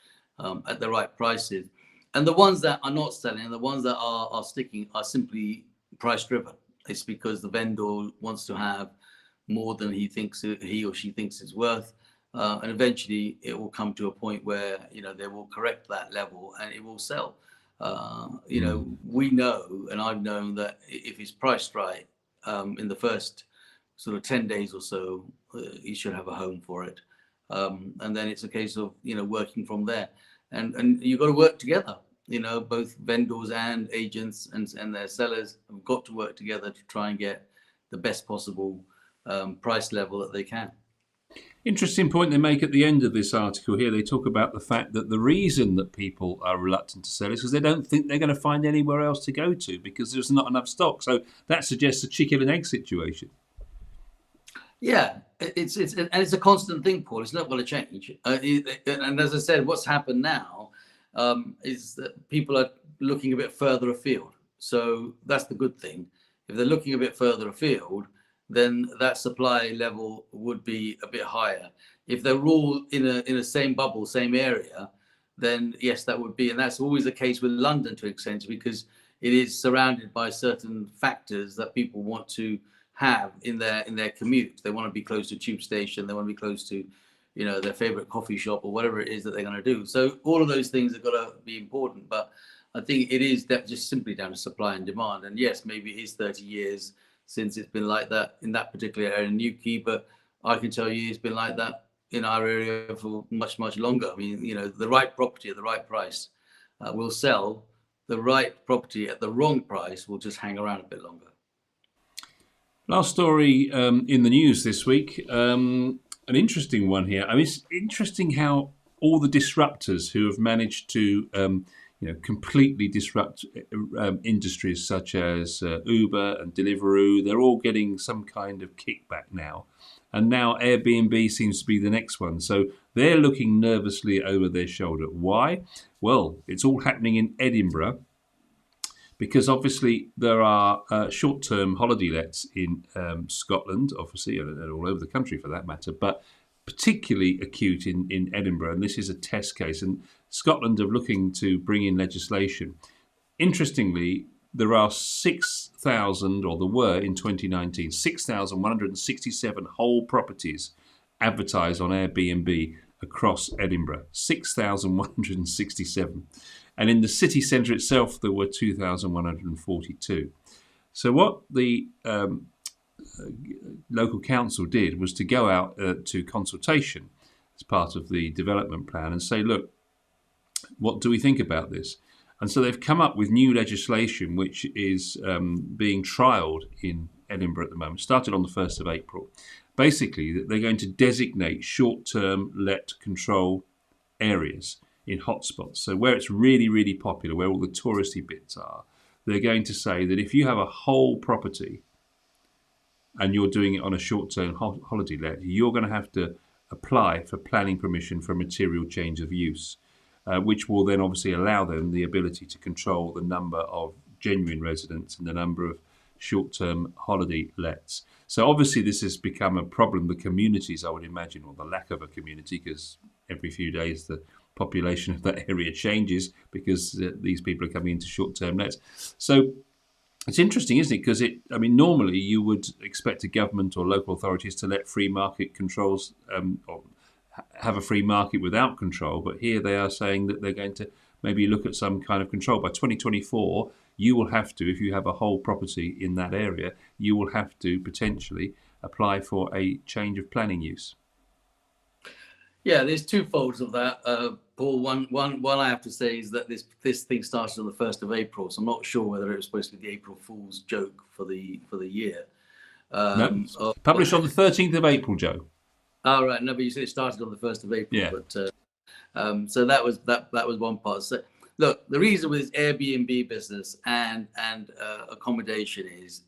at the right prices. And the ones that are not selling, and the ones that are sticking, are simply price driven. It's because the vendor wants to have more than he or she thinks is worth. And eventually it will come to a point where, they will correct that level and it will sell. We know, and I've known, that if it's priced right, in the first sort of 10 days or so, you should have a home for it. And then it's a case of, working from there. And you've got to work together, both vendors and agents and their sellers have got to work together to try and get the best possible price level that they can. Interesting point they make at the end of this article here. They talk about the fact that the reason that people are reluctant to sell is because they don't think they're going to find anywhere else to go to because there's not enough stock. So that suggests a chicken and egg situation. Yeah, it's a constant thing, Paul. It's not going to change. And as I said, what's happened now is that people are looking a bit further afield. So that's the good thing. If they're looking a bit further afield, then that supply level would be a bit higher. If they're all in a same bubble, same area, then yes, that would be. And that's always the case with London to an extent, because it is surrounded by certain factors that people want to have in their commute. They want to be close to a tube station. They want to be close to, their favorite coffee shop or whatever it is that they're going to do. So all of those things have got to be important. But I think it is just simply down to supply and demand. And yes, maybe it is 30 years since it's been like that in that particular area in Newquay, but I can tell you it's been like that in our area for much, much longer. I mean, the right property at the right price will sell. The right property at the wrong price will just hang around a bit longer. Last story in the news this week, an interesting one here. I mean, it's interesting how all the disruptors who have managed to completely disrupt industries such as Uber and Deliveroo, they're all getting some kind of kickback now. And now Airbnb seems to be the next one. So they're looking nervously over their shoulder. Why? Well, it's all happening in Edinburgh, because obviously there are short-term holiday lets in Scotland, obviously, and all over the country for that matter, but particularly acute in Edinburgh, and this is a test case. And Scotland are looking to bring in legislation. Interestingly, there are 6,000, or there were in 2019, 6,167 whole properties advertised on Airbnb across Edinburgh. 6,167. And in the city centre itself, there were 2,142. So what the local council did was to go out to consultation as part of the development plan and say, look, what do we think about this? And so they've come up with new legislation which is being trialled in Edinburgh at the moment, started on the 1st of April. Basically, they're going to designate short-term let control areas in hotspots. So where it's really, really popular, where all the touristy bits are, they're going to say that if you have a whole property and you're doing it on a short-term holiday let, you're going to have to apply for planning permission for a material change of use, which will then obviously allow them the ability to control the number of genuine residents and the number of short-term holiday lets. So obviously this has become a problem. The communities, I would imagine, or the lack of a community, because every few days the population of that area changes because these people are coming into short-term lets. So it's interesting, isn't it? Because normally you would expect a government or local authorities to let free market controls or have a free market without control. But here they are saying that they're going to maybe look at some kind of control. By 2024, you will have to, if you have a whole property in that area, you will have to potentially apply for a change of planning use. Yeah, there's two folds of that, Paul. One I have to say is that this thing started on the 1st of April, so I'm not sure whether it was supposed to be the April Fool's joke for the year. No, published on the 13th of April, Joe. Oh, right. No, but you said it started on the 1st of April. Yeah. But so that was one part. So look, the reason with this Airbnb business and accommodation is,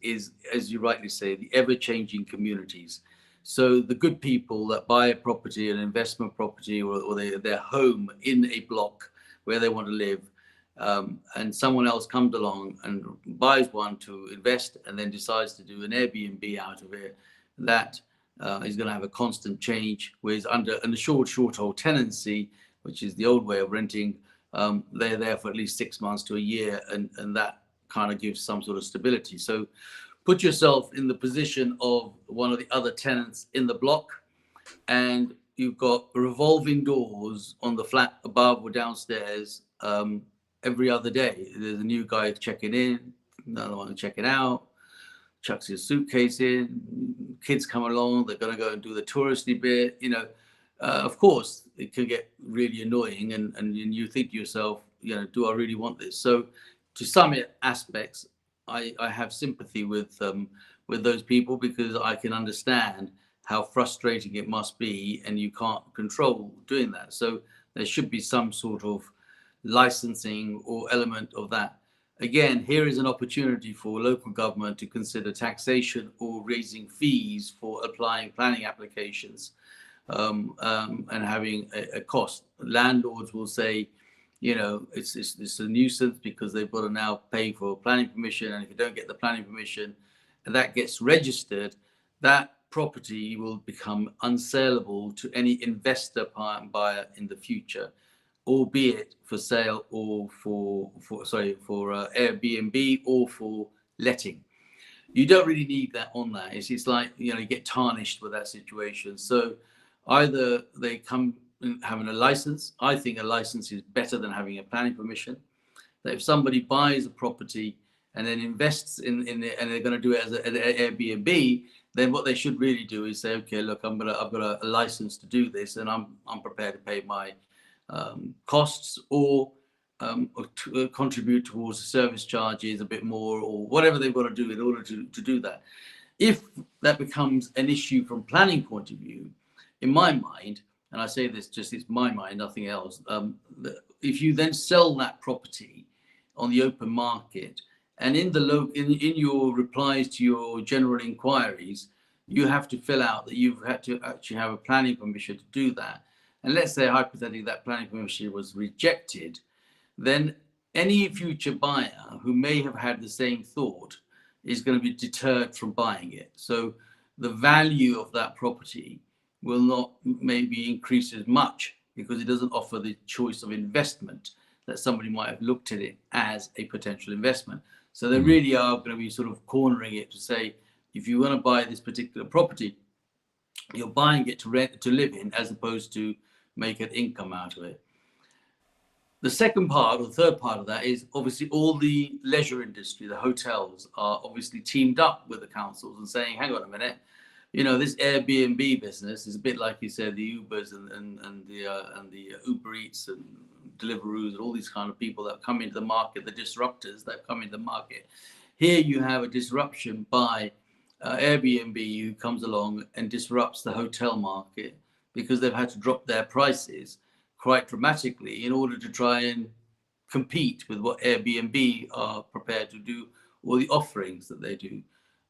as you rightly say, the ever-changing communities. So the good people that buy a property, an investment property, or their home in a block where they want to live, and someone else comes along and buys one to invest and then decides to do an Airbnb out of it, that is going to have a constant change. Whereas under the short hold tenancy, which is the old way of renting, they're there for at least 6 months to a year, and that kind of gives some sort of stability. So put yourself in the position of one of the other tenants in the block, and you've got revolving doors on the flat above or downstairs every other day. There's a new guy checking in, another one checking out, chucks his suitcase in, kids come along, they're going to go and do the touristy bit. Of course, it can get really annoying, and you think to yourself, do I really want this? So to some aspects, I have sympathy with those people, because I can understand how frustrating it must be, and you can't control doing that. So there should be some sort of licensing or element of that. Again, here is an opportunity for local government to consider taxation or raising fees for applying planning applications, and having a cost. Landlords will say, it's a nuisance because they've got to now pay for planning permission, and if you don't get the planning permission and that gets registered, that property will become unsaleable to any investor buyer in the future, albeit for sale or for Airbnb or for letting. You don't really need that on that. It's like, you get tarnished with that situation. So either they come having a license. I think a license is better than having a planning permission. That if somebody buys a property and then invests in it, and they're going to do it as an Airbnb, then what they should really do is say, okay, look, I've got a license to do this, and I'm prepared to pay my costs, or contribute towards the service charges a bit more, or whatever they've got to do in order to do that. If that becomes an issue from planning point of view, in my mind, and I say this just, it's my mind, nothing else, if you then sell that property on the open market, and in your replies to your general inquiries, you have to fill out that you've had to actually have a planning permission to do that. And let's say hypothetically that planning permission was rejected, then any future buyer who may have had the same thought is going to be deterred from buying it. So the value of that property will not maybe increase as much, because it doesn't offer the choice of investment that somebody might have looked at it as a potential investment. So they really are going to be sort of cornering it to say, if you want to buy this particular property, you're buying it to rent, to live in, as opposed to make an income out of it. The second part, or third part of that, is obviously all the leisure industry, the hotels are obviously teamed up with the councils and saying, hang on a minute, you know, this Airbnb business is a bit like you said, the Ubers and the Uber Eats and Deliveroos and all these kind of people that come into the market, the disruptors that come into the market. Here you have a disruption by Airbnb, who comes along and disrupts the hotel market because they've had to drop their prices quite dramatically in order to try and compete with what Airbnb are prepared to do, or the offerings that they do.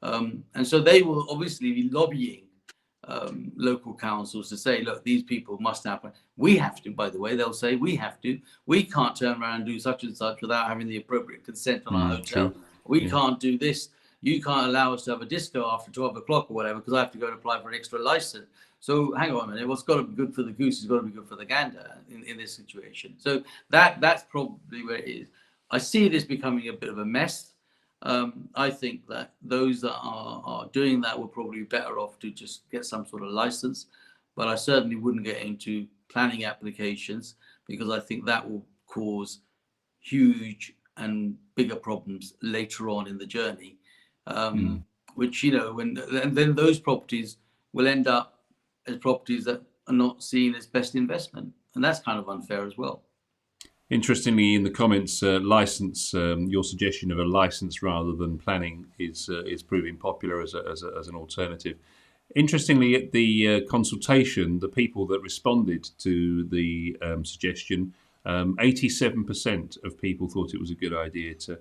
And so they will obviously be lobbying local councils to say, look, these people must happen. We have to, by the way, they'll say, we have to. We can't turn around and do such and such without having the appropriate consent on our hotel. True. We can't do this. You can't allow us to have a disco after 12 o'clock or whatever, because I have to go and apply for an extra license. So hang on a minute, what's got to be good for the goose has got to be good for the gander in this situation. So that's probably where it is. I see this becoming a bit of a mess. I think that those that are doing that will probably be better off to just get some sort of license. But I certainly wouldn't get into planning applications, because I think that will cause huge and bigger problems later on in the journey. Which, you know, and then those properties will end up as properties that are not seen as best investment, and that's kind of unfair as well. Interestingly, in the comments, license, your suggestion of a license rather than planning is proving popular as an alternative. Interestingly, at the consultation, the people that responded to the suggestion, 87% of people thought it was a good idea to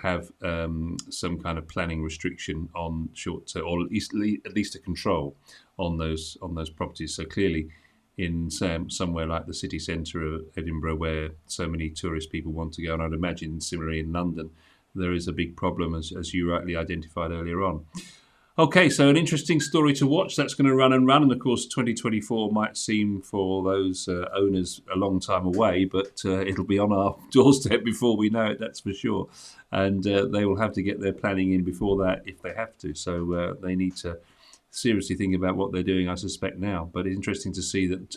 have some kind of planning restriction on short term, or at least a control on those properties. So clearly, in somewhere like the city centre of Edinburgh, where so many tourist people want to go, and I'd imagine similarly in London, there is a big problem, as you rightly identified earlier on. Okay, so an interesting story to watch. That's going to run and run, and of course 2024 might seem for those owners a long time away, but it'll be on our doorstep before we know it, that's for sure. And they will have to get their planning in before that if they have to. So they need to seriously think about what they're doing, I suspect, now. But it's interesting to see that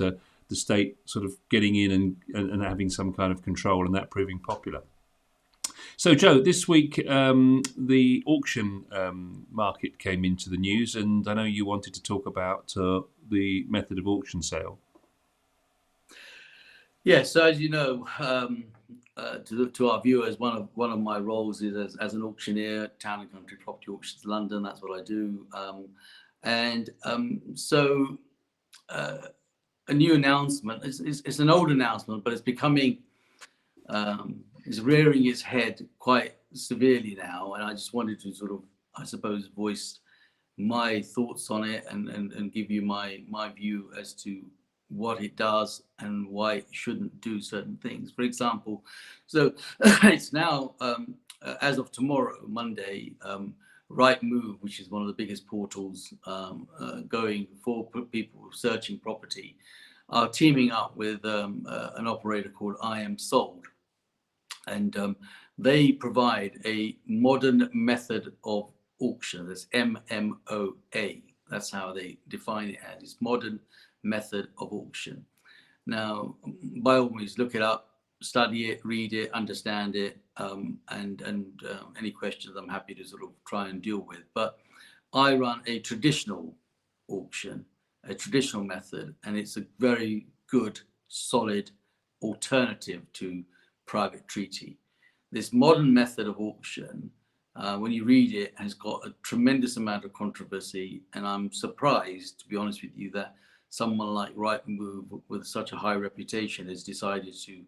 the state sort of getting in and having some kind of control, and that proving popular. So, Joe, this week the auction market came into the news, and I know you wanted to talk about the method of auction sale. Yes, so as you know, to our viewers, one of my roles is as an auctioneer, Town and Country Property Auctions London. That's what I do. So a new announcement. It's an old announcement, but it's becoming. Is rearing its head quite severely now, and I just wanted to sort of, I suppose, voice my thoughts on it and give you my view as to what it does and why it shouldn't do certain things. For example, so it's now, as of tomorrow, Monday, Rightmove, which is one of the biggest portals going for people searching property, are teaming up with an operator called I Am Sold. And they provide a modern method of auction. That's MMOA. That's how they define it as. It's modern method of auction. Now, by all means, look it up, study it, read it, understand it, and any questions I'm happy to sort of try and deal with. But I run a traditional auction, a traditional method, and it's a very good, solid alternative to private treaty. This modern method of auction, when you read it, has got a tremendous amount of controversy, and I'm surprised, to be honest with you, that someone like Rightmove, with such a high reputation, has decided to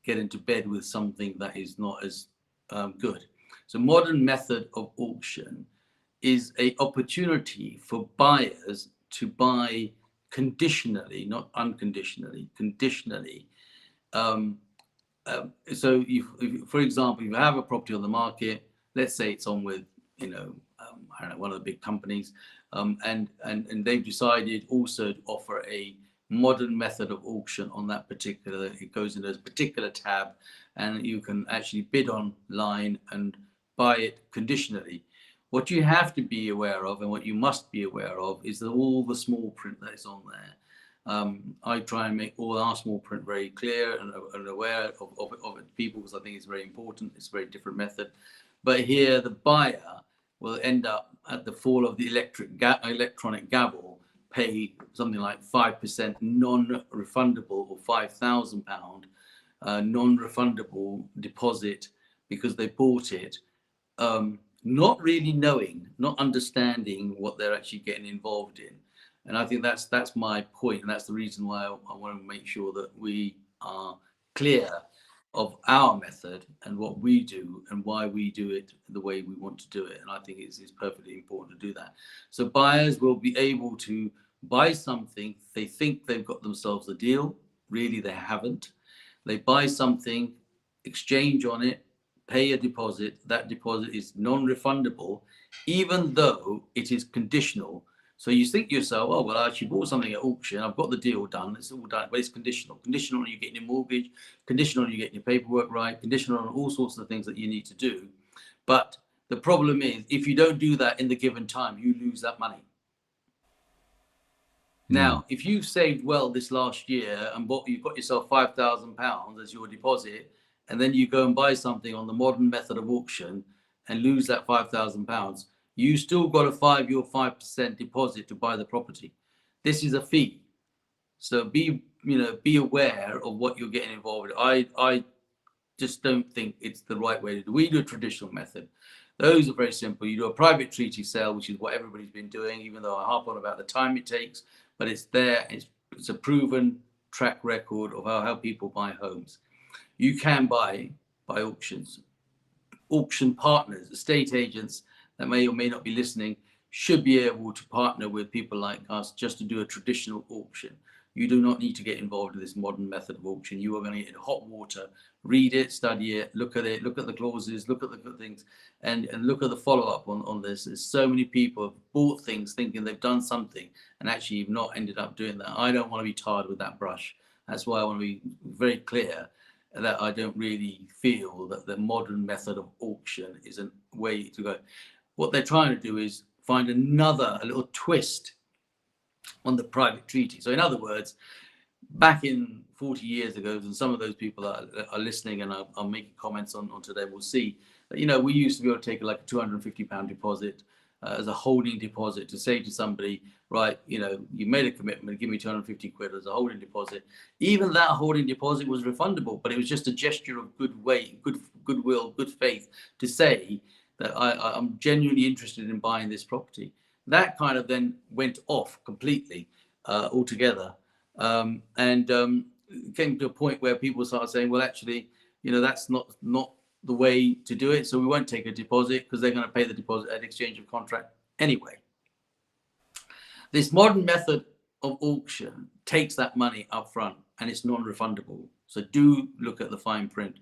get into bed with something that is not as good. So modern method of auction is an opportunity for buyers to buy conditionally, not unconditionally, conditionally. So if, for example, if you have a property on the market, let's say it's on with, I don't know, one of the big companies, and they've decided also to offer a modern method of auction on that particular, it goes into a particular tab, and you can actually bid online and buy it conditionally. What you have to be aware of, and what you must be aware of, is that all the small print that is on there. I try and make all our small print very clear and aware of it to people, because I think it's very important. It's a very different method. But here, the buyer will end up, at the fall of the electronic gavel, pay something like 5% non-refundable, or £5,000 non-refundable deposit, because they bought it, not really knowing, not understanding what they're actually getting involved in. And I think that's my point, and that's the reason why I want to make sure that we are clear of our method and what we do and why we do it the way we want to do it. And I think it's perfectly important to do that. So buyers will be able to buy something, they think they've got themselves a deal, really they haven't. They buy something, exchange on it, pay a deposit. That deposit is non-refundable, even though it is conditional. So you think to yourself, oh, well, I actually bought something at auction. I've got the deal done. It's all done, but it's conditional. Conditional on you getting your mortgage, conditional on you getting your paperwork right, conditional on all sorts of things that you need to do. But the problem is, if you don't do that in the given time, you lose that money. Now, if you've saved well this last year and you've got yourself £5,000 as your deposit, and then you go and buy something on the modern method of auction and lose that £5,000, you still got to your 5% deposit to buy the property. This is a fee. So be aware of what you're getting involved in. I just don't think it's the right way to do. We do a traditional method. Those are very simple. You do a private treaty sale, which is what everybody's been doing, even though I harp on about the time it takes, but it's there. It's a proven track record of how people buy homes. You can buy by auctions. Auction partners, estate agents that may or may not be listening, should be able to partner with people like us just to do a traditional auction. You do not need to get involved in this modern method of auction. You are going to get in hot water, read it, study it, look at the clauses, look at the things, and look at the follow-up on this. There's so many people have bought things thinking they've done something and actually have not ended up doing that. I don't want to be tarred with that brush. That's why I want to be very clear that I don't really feel that the modern method of auction is a way to go. What they're trying to do is find a little twist on the private treaty. So in other words, back in 40 years ago, and some of those people that are listening and are making comments on today will see that, we used to be able to take like a £250 deposit as a holding deposit, to say to somebody, right, you made a commitment, give me 250 quid as a holding deposit. Even that holding deposit was refundable, but it was just a gesture of goodwill, good faith, to say that I'm genuinely interested in buying this property. That kind of then went off completely altogether. And came to a point where people started saying, well, actually, that's not the way to do it. So we won't take a deposit because they're going to pay the deposit at exchange of contract anyway. This modern method of auction takes that money up front and it's non-refundable. So do look at the fine print.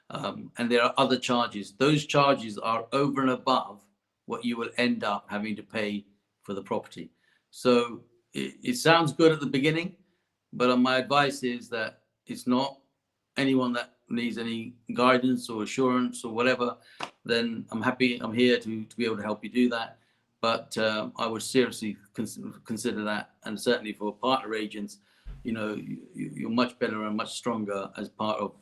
And there are other charges. Those charges are over and above what you will end up having to pay for the property. So it sounds good at the beginning, but my advice is that it's not. Anyone that needs any guidance or assurance or whatever, then I'm here to be able to help you do that. But I would seriously consider that, and certainly for partner agents, you're much better and much stronger as part of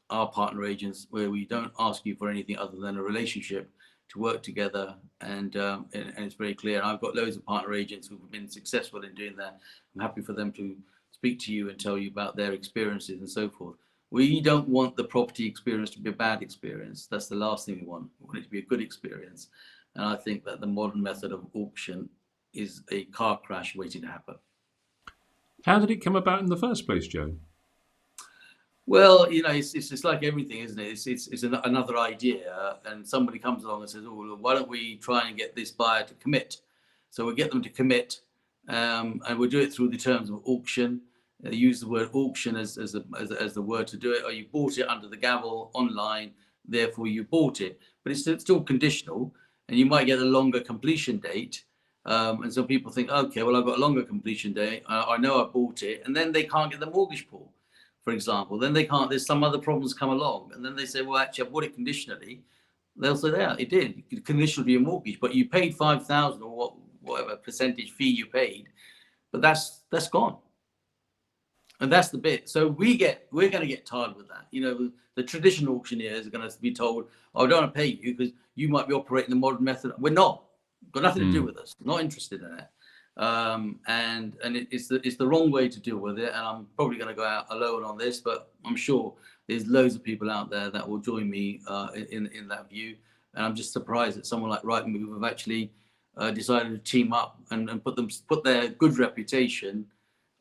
our partner agents, where we don't ask you for anything other than a relationship. to work together, and it's very clear. And I've got loads of partner agents who've been successful in doing that. I'm happy for them to speak to you and tell you about their experiences and so forth. We don't want the property experience to be a bad experience. That's the last thing we want. We want it to be a good experience. And I think that the modern method of auction is a car crash waiting to happen. How did it come about in the first place, Joe? Well, it's like everything, isn't it? It's another idea, and somebody comes along and says, "Oh, well, why don't we try and get this buyer to commit?" So we get them to commit, and we'll do it through the terms of auction. Use the word auction as the word to do it. Or you bought it under the gavel online, therefore you bought it. But it's still conditional, and you might get a longer completion date. And some people think, okay, well, I've got a longer completion date. I know I bought it, and then they can't get the mortgage pool, for example. Then they can't. There's some other problems come along, and then they say, well, actually, I bought it conditionally. They'll say, yeah, it did conditionally your mortgage, but you paid 5,000 or whatever percentage fee you paid, but that's gone. And that's the bit. So we're going to get tired with that. The traditional auctioneers are going to be told, "Oh, I don't want to pay you because you might be operating the modern method." We're not. Got nothing to do with us. Not interested in it. And it's the wrong way to deal with it. And I'm probably going to go out alone on this, but I'm sure there's loads of people out there that will join me in that view. And I'm just surprised that someone like Rightmove have actually decided to team up and put their good reputation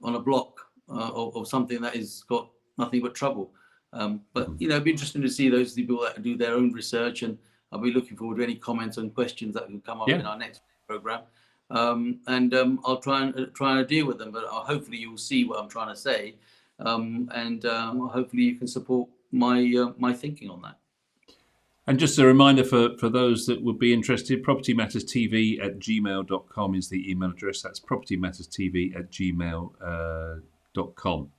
on a block of something that has got nothing but trouble. But it'd be interesting to see those people that do their own research, and I'll be looking forward to any comments and questions that can come up in our next program. I'll try and deal with them, but hopefully you'll see what I'm trying to say, and hopefully you can support my thinking on that. And just a reminder for those that would be interested, propertymatterstv@gmail.com is the email address. That's propertymatterstv@gmail.com.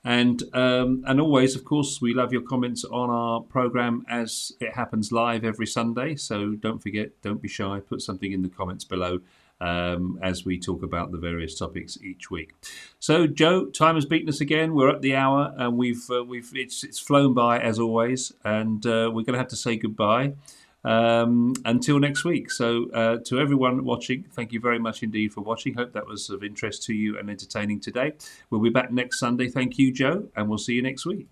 And always, of course, we love your comments on our programme as it happens live every Sunday. So don't forget, don't be shy, put something in the comments below as we talk about the various topics each week. So, Joe, time has beaten us again. We're at the hour, and it's flown by as always, and we're going to have to say goodbye until next week. So, to everyone watching, thank you very much indeed for watching. Hope that was of interest to you and entertaining today. We'll be back next Sunday. Thank you, Joe, and we'll see you next week.